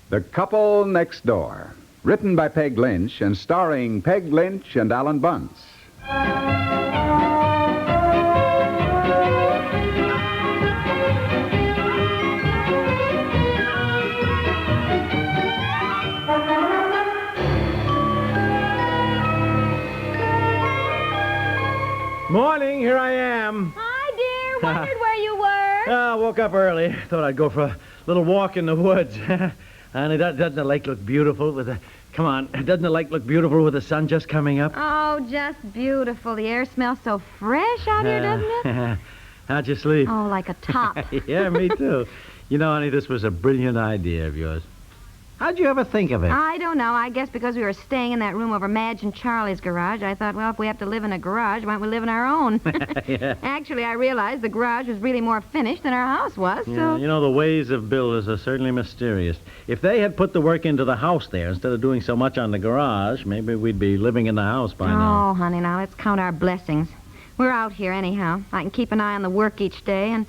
The Couple Next Door. Written by Peg Lynch and starring Peg Lynch and Alan Bunce. Morning, here I am. Hi, dear. Wondered where you were. I woke up early. Thought I'd go for a little walk in the woods. Honey, doesn't the lake look beautiful with the... Come on, doesn't the lake look beautiful with the sun just coming up? Oh, just beautiful. The air smells so fresh out here, doesn't it? How'd you sleep? Oh, like a top. Yeah, me too. You know, honey, this was a brilliant idea of yours. How'd you ever think of it? I don't know. I guess because we were staying in that room over Madge and Charlie's garage, I thought, well, if we have to live in a garage, why don't we live in our own? Yeah. Actually, I realized the garage was really more finished than our house was, Yeah, so... you know, the ways of builders are certainly mysterious. If they had put the work into the house there instead of doing so much on the garage, maybe we'd be living in the house by now. Oh, honey, now let's count our blessings. We're out here anyhow. I can keep an eye on the work each day, and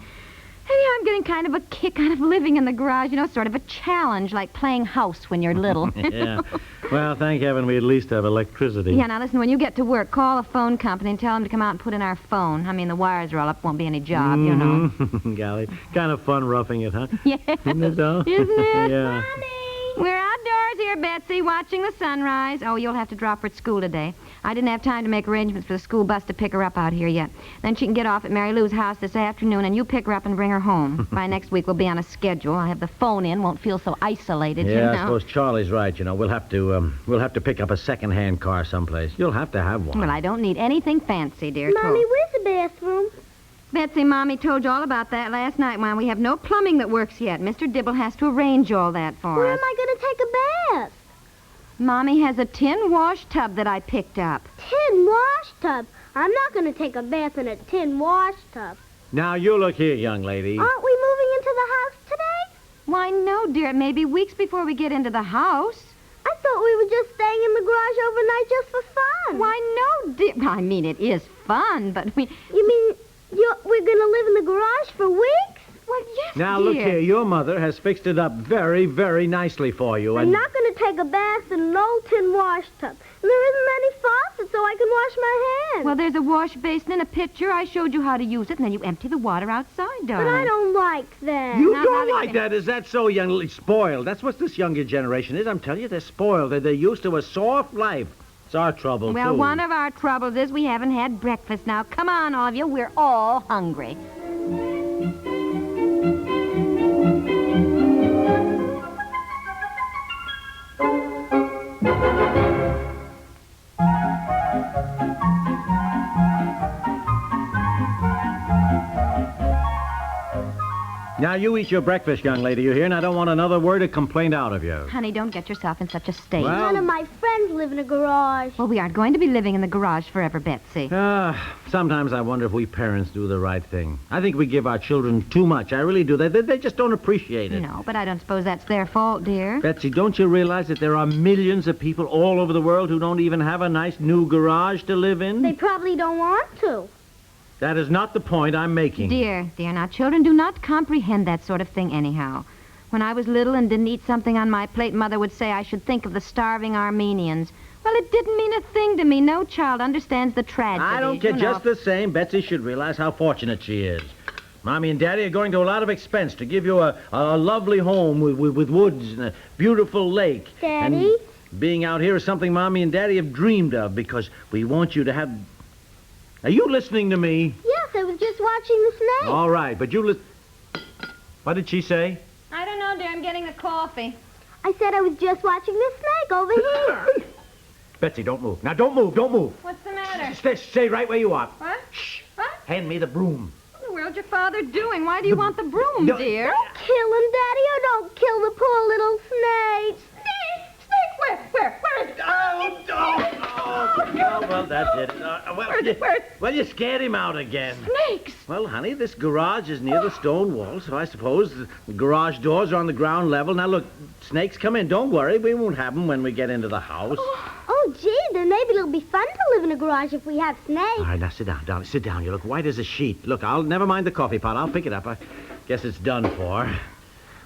I'm getting kind of a kick out of living in the garage, sort of a challenge, like playing house when you're little. Yeah. Well, thank heaven we at least have electricity. Yeah, now listen, when you get to work, call a phone company and tell them to come out and put in our phone. I mean, the wires are all up, won't be any job, you know. Golly, kind of fun roughing it, huh? Yeah. Isn't it, though? Isn't it? Yeah. Mommy! We're outdoors here, Betsy, watching the sunrise. Oh, you'll have to drop her at school today. I didn't have time to make arrangements for the school bus to pick her up out here yet. Then she can get off at Mary Lou's house this afternoon, and you pick her up and bring her home. By next week, we'll be on a schedule. I'll have the phone in, won't feel so isolated, Yeah, I suppose Charlie's right, We'll have to pick up a second-hand car someplace. You'll have to have one. Well, I don't need anything fancy, dear. Mommy, where's the bathroom? Betsy, Mommy told you all about that last night, Mom. We have no plumbing that works yet. Mr. Dibble has to arrange all that for Where us. am I going to take a bath? Mommy has a tin wash tub that I picked up. Tin wash tub? I'm not going to take a bath in a tin wash tub. Now, you look here, young lady. Aren't we moving into the house today? Why, no, dear. It may be weeks before we get into the house. I thought we were just staying in the garage overnight just for fun. Why, no, dear. I mean, it is fun, but we... You mean we're going to live in the garage for weeks? Well, yes, Now, dear. look here. Your mother has fixed it up very, very nicely for you. I'm not going to take a bath in an old tin wash tub. And there isn't any faucet so I can wash my hands. Well, there's a wash basin and a pitcher. I showed you how to use it, and then you empty the water outside, darling. But I don't like that. You Not don't like like that? Is that so, young lady? Spoiled. That's what this younger generation is. I'm telling you, they're spoiled. They're used to a soft life. It's our trouble, Well, too. one of our troubles is we haven't had breakfast. Now, come on, all of you. We're all hungry. Now, you eat your breakfast, young lady. You hear? And I don't want another word of complaint out of you. Honey, don't get yourself in such a state. Well- None of my friends live in a garage. Well, we aren't going to be living in the garage forever, Betsy. Sometimes I wonder if we parents do the right thing. I think we give our children too much. I really do. They just don't appreciate it. No, but I don't suppose that's their fault, dear. Betsy, don't you realize that there are millions of people all over the world who don't even have a nice new garage to live in? They probably don't want to. That is not the point I'm making. Dear, now children do not comprehend that sort of thing anyhow. When I was little and didn't eat something on my plate, Mother would say I should think of the starving Armenians. Well, it didn't mean a thing to me. No child understands the tragedy. I don't care. Just the same, Betsy should realize how fortunate she is. Mommy and Daddy are going to a lot of expense to give you a lovely home with woods and a beautiful lake. Daddy? And being out here is something Mommy and Daddy have dreamed of because we want you to have... Are you listening to me? Yes, I was just watching the snake. All right, but you listen... What did she say? I don't know, dear. I'm getting the coffee. I said I was just watching the snake over here. Betsy, don't move. Now, don't move. What's the matter? Stay right where you are. What? Shh. What? Hand me the broom. What in the world's your father doing? Why do you want the broom, No. dear? Don't kill him, Daddy, or don't kill the poor little snake. Snake? Where? Well, that's it. Well, you scared him out again. Snakes? Well, honey, this garage is near the stone wall, so I suppose the garage doors are on the ground level. Now, look, snakes come in. Don't worry. We won't have them when we get into the house. Oh, gee, then maybe it'll be fun to live in a garage if we have snakes. All right, now sit down, darling. Sit down. You look white as a sheet. Look, I'll never mind the coffee pot. I'll pick it up. I guess it's done for.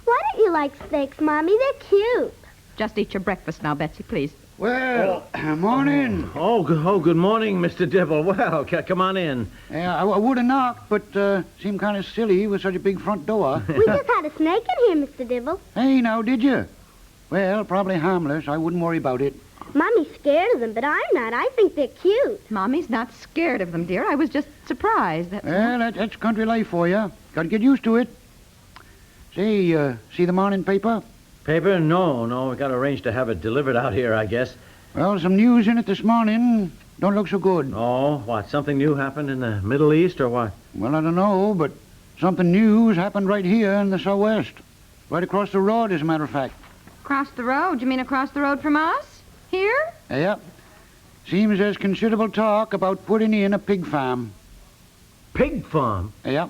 Why don't you like snakes, Mommy. They're cute. Just eat your breakfast now, Betsy, please. Well, morning. Good morning, Mr. Dibble. Well, come on in. Yeah, I would have knocked, but seemed kind of silly with such a big front door. We just had a snake in here, Mr. Dibble. Hey, now, did you? Well, probably harmless. I wouldn't worry about it. Mommy's scared of them, but I'm not. I think they're cute. Mommy's not scared of them, dear. I was just surprised. Well, that's country life for you. Got to get used to it. Say, see the morning paper? Paper? No. We got to arrange to have it delivered out here, I guess. Well, some news in it this morning. Don't look so good. Oh, what? Something new happened in the Middle East, or what? Well, I don't know, but something new's happened right here in the southwest. Right across the road, as a matter of fact. Across the road? You mean across the road from us? Here? Yeah. Seems there's considerable talk about putting in a pig farm. Pig farm? Yeah.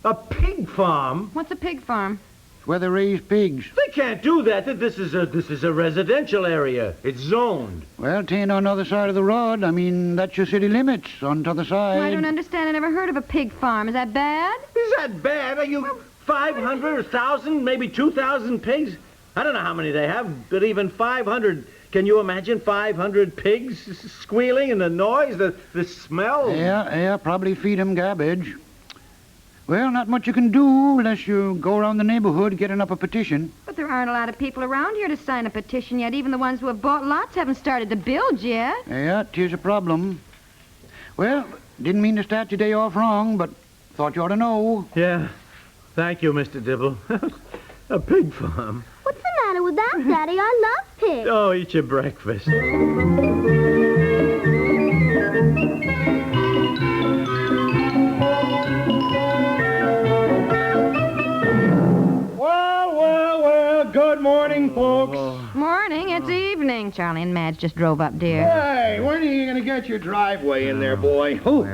A pig farm? What's a pig farm? It's where they raise pigs. They can't do that. This is a residential area. It's zoned. Well, 'tain't on the other side of the road. I mean, that's your city limits on the other side. Well, I don't understand. I never heard of a pig farm. Is that bad? Is that bad? Are you 500, 1,000, maybe 2,000 pigs? I don't know how many they have, but even 500. Can you imagine 500 pigs squealing and the noise, the smell? Yeah, probably feed 'em garbage. Well, not much you can do unless you go around the neighborhood getting up a petition. But there aren't a lot of people around here to sign a petition yet. Even the ones who have bought lots haven't started to build yet. Yeah, 'tis a problem. Well, didn't mean to start your day off wrong, but thought you ought to know. Yeah. Thank you, Mr. Dibble. A pig farm. What's the matter with that, Daddy? I love pigs. Oh, eat your breakfast. Well, good morning, folks. Morning. It's evening. Charlie and Madge just drove up, dear. Hey, when are you going to get your driveway in there, boy? Oh,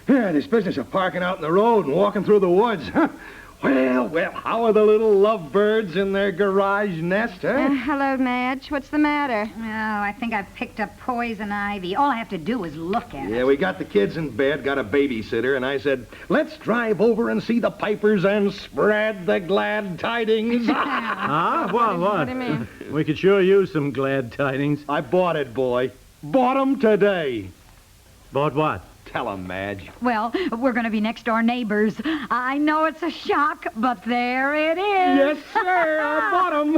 yeah, this business of parking out in the road and walking through the woods. Well, how are the little lovebirds in their garage nest, huh? Hello, Madge. What's the matter? Oh, I think I've picked up poison ivy. All I have to do is look at it. Yeah, we got the kids in bed, got a babysitter, and I said, let's drive over and see the pipers and spread the glad tidings. Ah, what? What do you mean? We could sure use some glad tidings. I bought it, boy. Bought 'em today. Bought what? Tell 'em, Madge. Well, we're going to be next door neighbors. I know it's a shock, but there it is. Yes, sir, I bought 'em.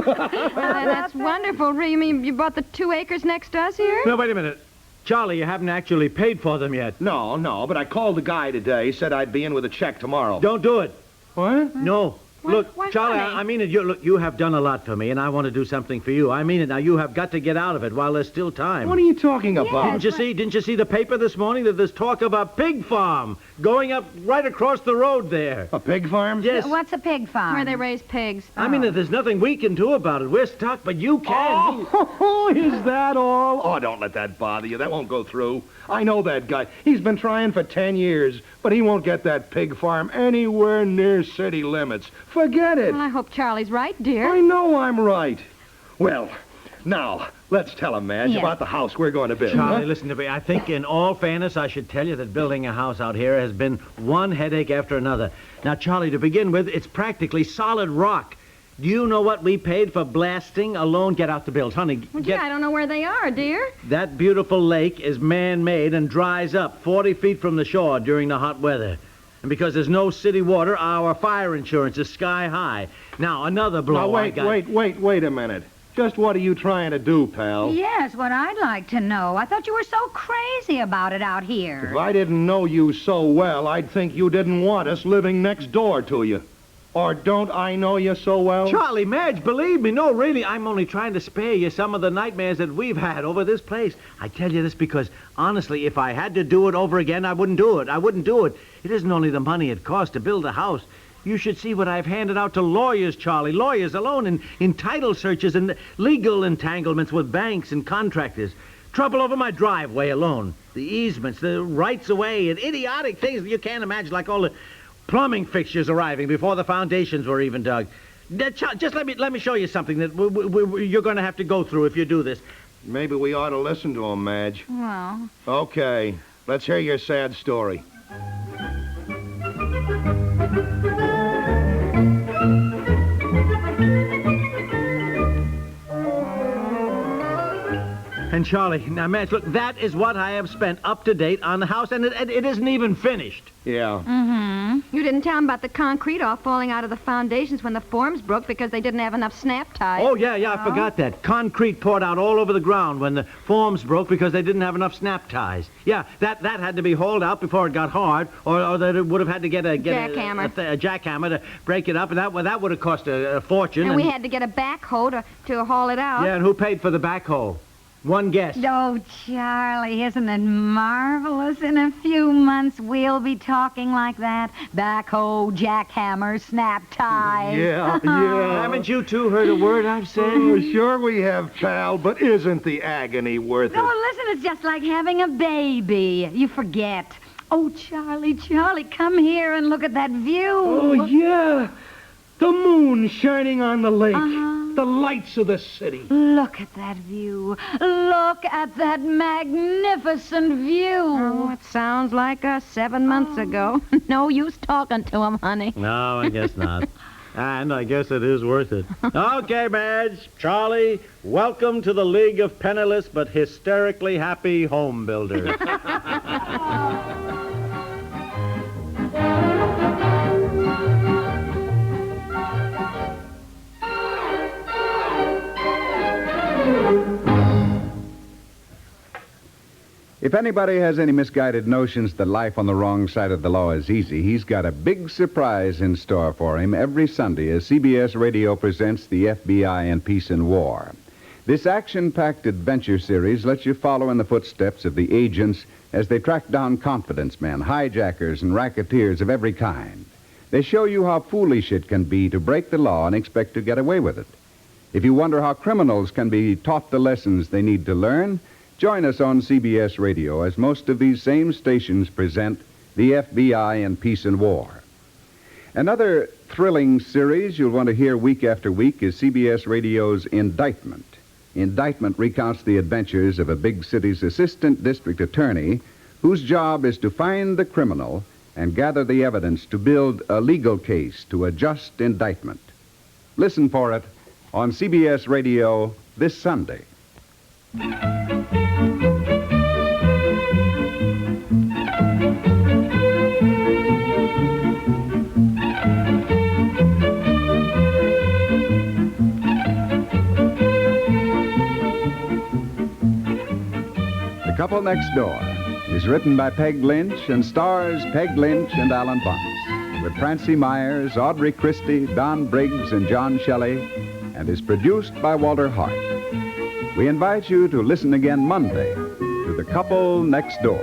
That's wonderful. You mean you bought the 2 acres next to us here? No, wait a minute. Charlie, you haven't actually paid for them yet. No, but I called the guy today, said I'd be in with a check tomorrow. Don't do it. What? No. Look, why Charlie, not? I mean it. You have done a lot for me, and I want to do something for you. I mean it. Now, you have got to get out of it while there's still time. What are you talking about? Didn't you see the paper this morning that there's talk of a pig farm going up right across the road there? A pig farm? Yes. What's a pig farm? Where they raise pigs. I mean, there's nothing we can do about it. We're stuck, but you can. Oh, is that all? Oh, don't let that bother you. That won't go through. I know that guy. He's been trying for 10 years, but he won't get that pig farm anywhere near city limits. Forget it. Well, I hope Charlie's right, dear. I know I'm right. Well, now, let's tell him, Madge, Yes. about the house we're going to build. Charlie, huh? listen to me. I think in all fairness, I should tell you that building a house out here has been one headache after another. Now, Charlie, to begin with, it's practically solid rock. Do you know what we paid for blasting alone? Get out the bills, honey. Well, gee, I don't know where they are, dear. That beautiful lake is man-made and dries up 40 feet from the shore during the hot weather. And because there's no city water, our fire insurance is sky high. Now, another blow. Now, wait a minute. Just what are you trying to do, pal? Yes, what I'd like to know. I thought you were so crazy about it out here. If I didn't know you so well, I'd think you didn't want us living next door to you. Or don't I know you so well? Charlie, Madge, believe me, no, really, I'm only trying to spare you some of the nightmares that we've had over this place. I tell you this because, honestly, if I had to do it over again, I wouldn't do it. It isn't only the money it costs to build a house. You should see what I've handed out to lawyers, Charlie. Lawyers alone in title searches and legal entanglements with banks and contractors. Trouble over my driveway alone. The easements, the rights away, and idiotic things that you can't imagine, like all the plumbing fixtures arriving before the foundations were even dug. Just let me show you something that you're going to have to go through if you do this. Maybe we ought to listen to him, Madge. Well, Okay, let's hear your sad story. And Charlie, now, Madge, look, that is what I have spent up to date on the house, and it isn't even finished. Yeah. Mm-hmm. You didn't tell them about the concrete all falling out of the foundations when the forms broke because they didn't have enough snap ties. Oh, yeah, I forgot that. Concrete poured out all over the ground when the forms broke because they didn't have enough snap ties. Yeah, that had to be hauled out before it got hard, or that it would have had to get a jackhammer to break it up, and that would have cost a fortune. And we had to get a backhoe to haul it out. Yeah, and who paid for the backhoe? One guess. Oh, Charlie, isn't it marvelous? In a few months, we'll be talking like that. Backhoe, jackhammer, snap ties. Yeah, yeah. Haven't you two heard a word I've said? Oh, sure we have, pal, but isn't the agony worth it? Oh, listen, it's just like having a baby. You forget. Oh, Charlie, come here and look at that view. Oh, yeah. The moon shining on the lake. The lights of the city. Look at that view. Look at that magnificent view. Oh, it sounds like 7 months ago. No use talking to him, honey. No, I guess not. And I guess it is worth it. Okay, Madge, Charlie, welcome to the League of Penniless but Hysterically Happy Home Builders. If anybody has any misguided notions that life on the wrong side of the law is easy, he's got a big surprise in store for him every Sunday as CBS Radio presents the FBI and Peace and War. This action-packed adventure series lets you follow in the footsteps of the agents as they track down confidence men, hijackers, and racketeers of every kind. They show you how foolish it can be to break the law and expect to get away with it. If you wonder how criminals can be taught the lessons they need to learn, join us on CBS Radio as most of these same stations present the FBI and Peace and War. Another thrilling series you'll want to hear week after week is CBS Radio's Indictment. Indictment recounts the adventures of a big city's assistant district attorney whose job is to find the criminal and gather the evidence to build a legal case to a just indictment. Listen for it on CBS Radio this Sunday. The Couple Next Door is written by Peg Lynch and stars Peg Lynch and Alan Bunce, with Francie Myers, Audrey Christie, Don Briggs, and John Shelley, and is produced by Walter Hart. We invite you to listen again Monday to The Couple Next Door.